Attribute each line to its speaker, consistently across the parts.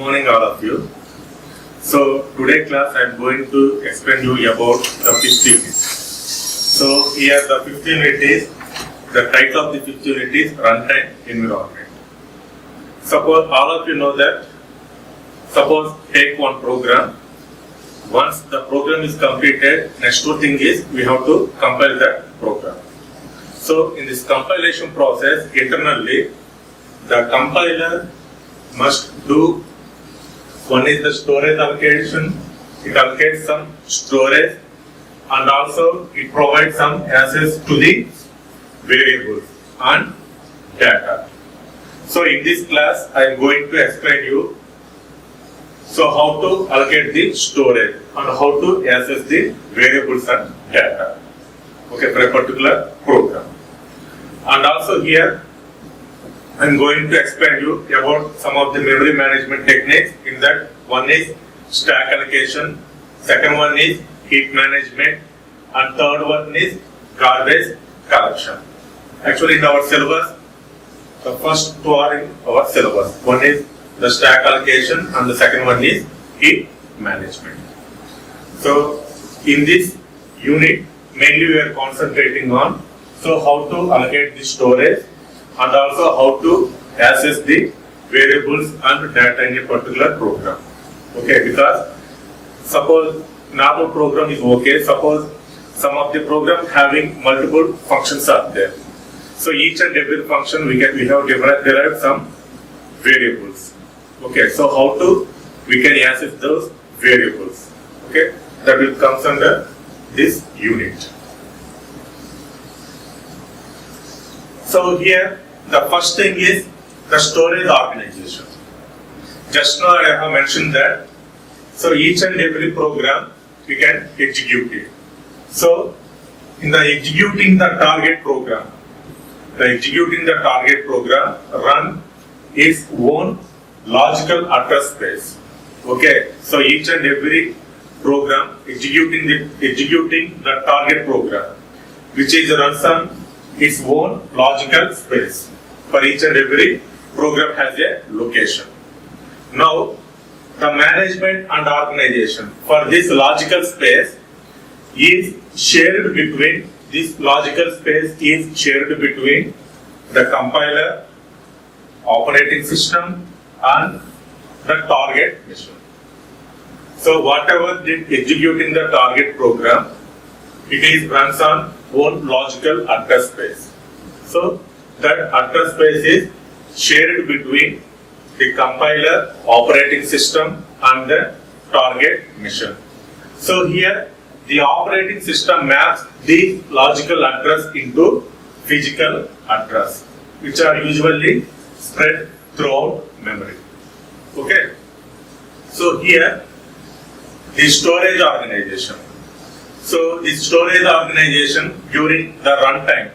Speaker 1: morning all of you. So today class I am going to explain you about the fifth unit. So here the fifth unit is, the title of the fifth unit is Runtime Environment. Suppose all of you know that, suppose take one program. Once the program is completed, next two thing is we have to compile that program. So in this compilation process, internally the compiler must do, one is the storage allocation, it allocates some storage and also it provides some access to the variables and data. So in this class I am going to explain you how to allocate the storage and how to access the variables and data, okay, for a particular program. And also here I am going to explain you about some of the memory management techniques. In that, one is stack allocation, second one is heap management, and third one is garbage collection. Actually in our syllabus, the first two are in our syllabus. One is the stack allocation and the second one is heap management. So in this unit, mainly we are concentrating on how to allocate the storage and also how to access the variables and data in a particular program. Okay, because suppose normal program is okay, suppose some of the programs having multiple functions are there. So each and every function we have derived some variables. Okay, so how we can access those variables. Okay, that will come under this unit. So here the first thing is the storage organization. Just now I have mentioned that, so each and every program we can execute it. So in the executing the target program, run its own logical address space. Okay, so each and every program executing the target program, which is runs on its own logical space. For each and every program has a location. Now, the management and organization for this logical space is shared between the compiler, operating system, and the target mission. So whatever is executing the target program, it is runs on own logical address space. So that address space is shared between the compiler, operating system, and the target mission. So here the operating system maps the logical address into physical address, which are usually spread throughout memory. Okay. So here the storage organization. So the storage organization during the runtime.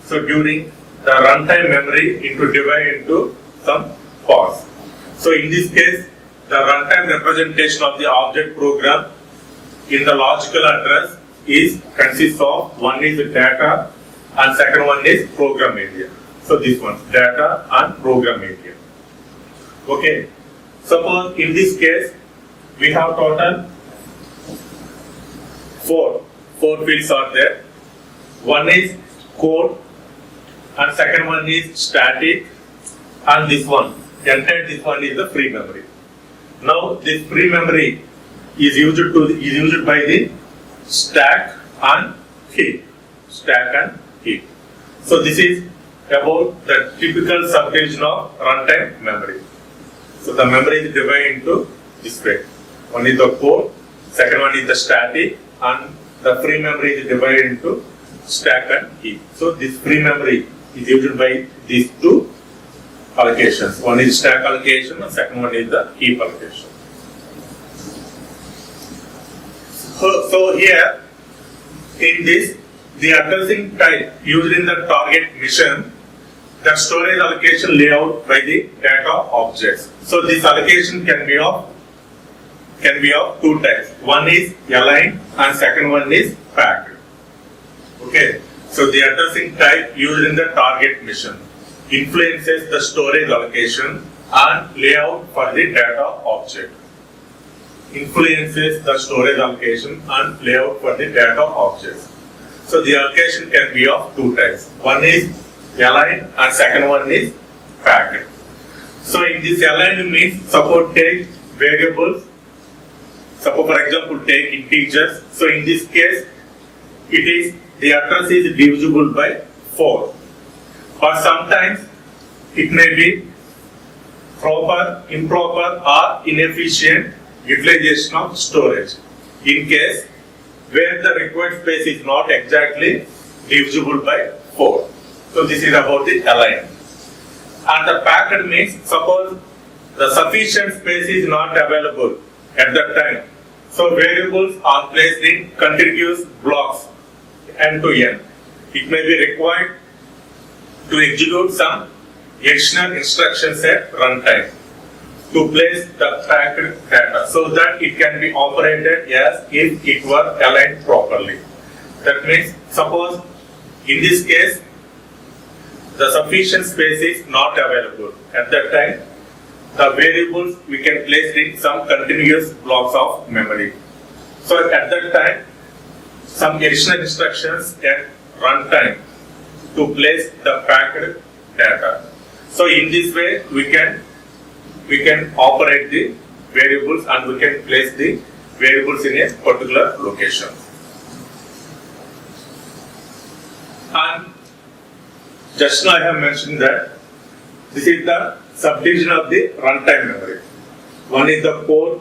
Speaker 1: So during the runtime memory divide into some parts. So in this case, the runtime representation of the object program in the logical address consists of, one is data and second one is program area. So this one, data and program area. Okay. Suppose in this case we have total four fields are there. One is code and second one is static and this one is the free memory. Now this free memory is used by the stack and heap. So this is about the typical subdivision of runtime memory. So the memory is divided into this way. One is the code, second one is the static, and the free memory is divided into stack and heap. So this free memory is used by these two allocations. One is stack allocation and second one is the heap allocation. So here in this, the addressing type used in the target mission, the storage allocation layout by the data objects. So this allocation can be of two types. One is aligned and second one is packed. Okay. So the addressing type used in the target mission influences the storage allocation and layout for the data object. Influences the storage allocation and layout for the data objects. So the allocation can be of two types. One is aligned and second one is packed. So in this aligned means suppose take variables, suppose for example take integers. So in this case it is the address is divisible by 4. Or sometimes it may be proper, improper or inefficient utilization of storage. In case where the required space is not exactly divisible by 4. So this is about the aligned. And the packed means suppose the sufficient space is not available at that time. So variables are placed in contiguous blocks end to end. It may be required to execute some additional instructions at runtime to place the packed data so that it can be operated as if it were aligned properly. That means suppose in this case the sufficient space is not available. At that time the variables we can place in some continuous blocks of memory. So at that time some additional instructions at runtime to place the packed data. So in this way we can operate the variables and we can place the variables in a particular location. And just now I have mentioned that this is the subdivision of the runtime memory. One is the core,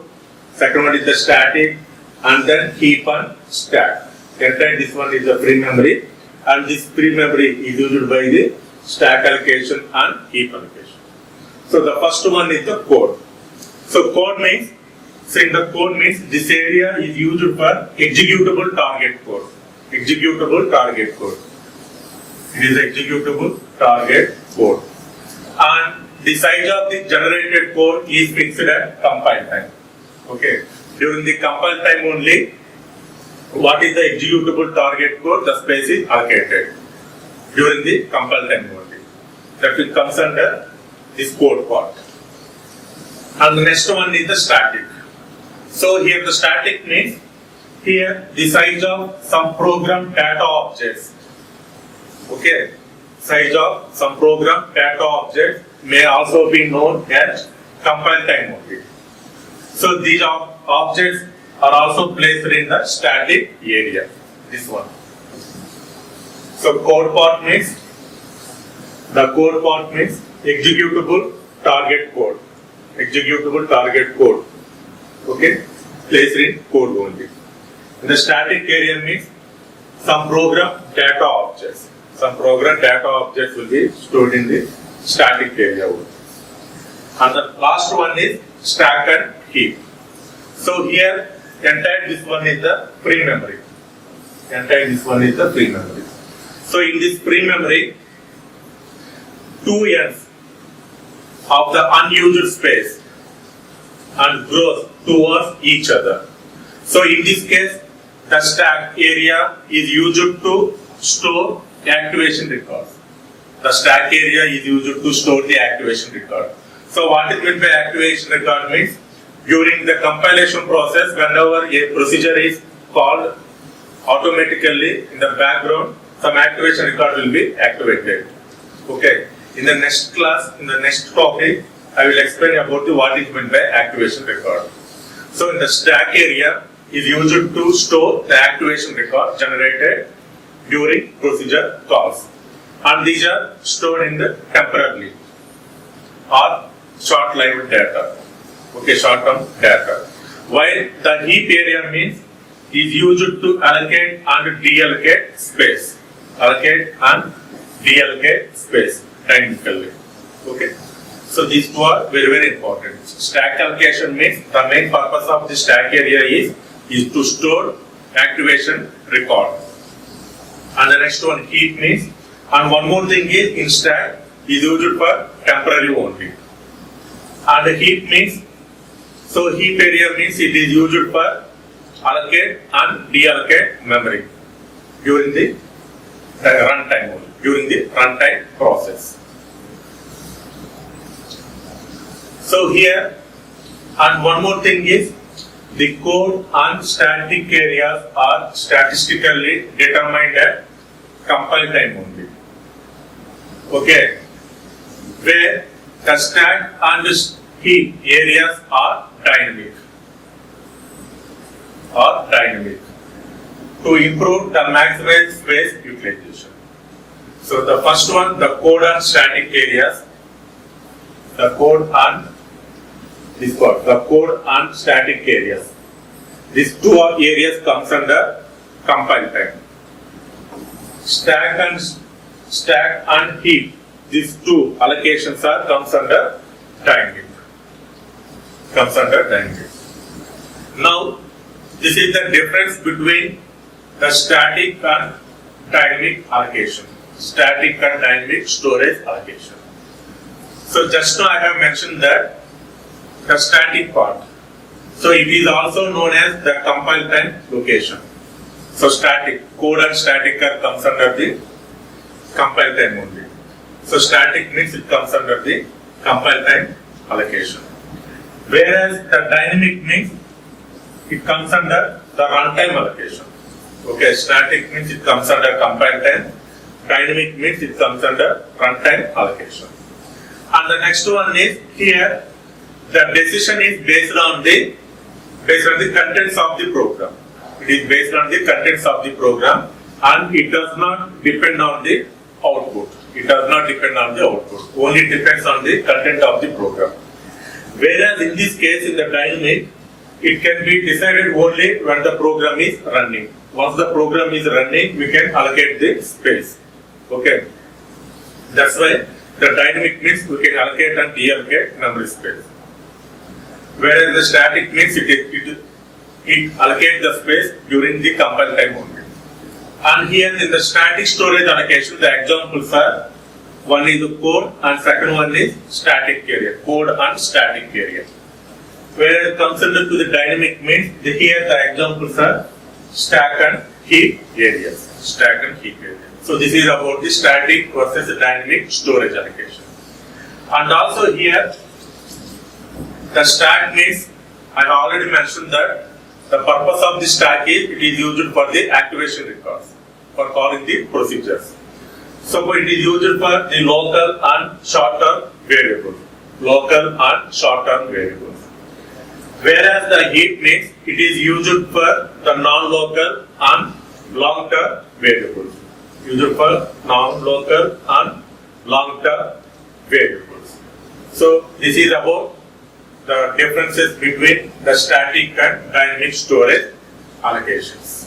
Speaker 1: second one is the static, and then heap and stack. Entire this one is the free memory, and this free memory is used by the stack allocation and heap allocation. So the first one is the code. So code means, in the code means this area is used for executable target code. Executable target code. It is executable target code. And the size of the generated code is fixed at compile time. Okay. During the compile time only, what is the executable target code? The space is allocated during the compile time only. That will comes under this code part. And the next one is the static. So here the static means here the size of some program data objects. Okay, size of some program data objects may also be known as compile time only. So these objects are also placed in the static area. This one. So code part means executable target code. Executable target code. Okay, placed in code only. And the static area means some program data objects. Some program data objects will be stored in the static area only. And the last one is stack and heap. So here entire this one is the free memory. Entire this one is the free memory. So in this free memory, 2 ends of the unused space and grows towards each other. So in this case, the stack area is used to store activation records. The stack area is used to store the activation record. So what is meant by activation record means during the compilation process, whenever a procedure is called, automatically in the background some activation record will be activated. Okay. In the next class, in the next topic, I will explain about what is meant by activation record. So in the stack area is used to store the activation record generated during procedure calls, and these are stored in the temporarily or short-lived data. Okay, short-term data. While the heap area means is used to allocate and deallocate space. Allocate and deallocate space dynamically. Okay. So these two are very, very important. Stack allocation means the main purpose of the stack area is to store activation record. And the next one heap means, and one more thing is in stack is used for temporary only. And the heap means, so heap area means it is used for allocate and deallocate memory during the runtime only, during the runtime process. So here, and one more thing is, the code and static areas are statistically determined at compile time only. Okay, where the stack and heap areas are dynamic. To improve the maximum space utilization. So the first one, the code and static areas. The code and static areas. These two areas comes under compile time. Stack and heap. These two allocations comes under dynamic. Now, this is the difference between the static and dynamic allocation. Static and dynamic storage allocation. So just now I have mentioned that the static part. So it is also known as the compile time location. So static, code and static comes under the compile time only. So static means it comes under the compile time allocation. Whereas the dynamic means it comes under the runtime allocation. Okay, static means it comes under compile time. Dynamic means it comes under runtime allocation. And the next one is here, the decision is based on the contents of the program. It is based on the contents of the program and it does not depend on the output. Only depends on the content of the program. Whereas in this case, in the dynamic, it can be decided only when the program is running. Once the program is running, we can allocate the space. Okay. That's why the dynamic means we can allocate and deallocate memory space. Whereas the static means it allocates the space during the compile time only. And here in the static storage allocation, the examples are, one is the code and second one is static area, code and static area. Whereas considered to the dynamic means, here the examples are stack and heap areas. So this is about the static versus the dynamic storage allocation. And also here, the stack means, I have already mentioned that the purpose of the stack is, it is used for the activation records, for calling the procedures. So it is used for the local and short-term variables. Whereas the heap means, it is used for the non-local and long-term variables. So this is about the differences between the static and dynamic storage allocations.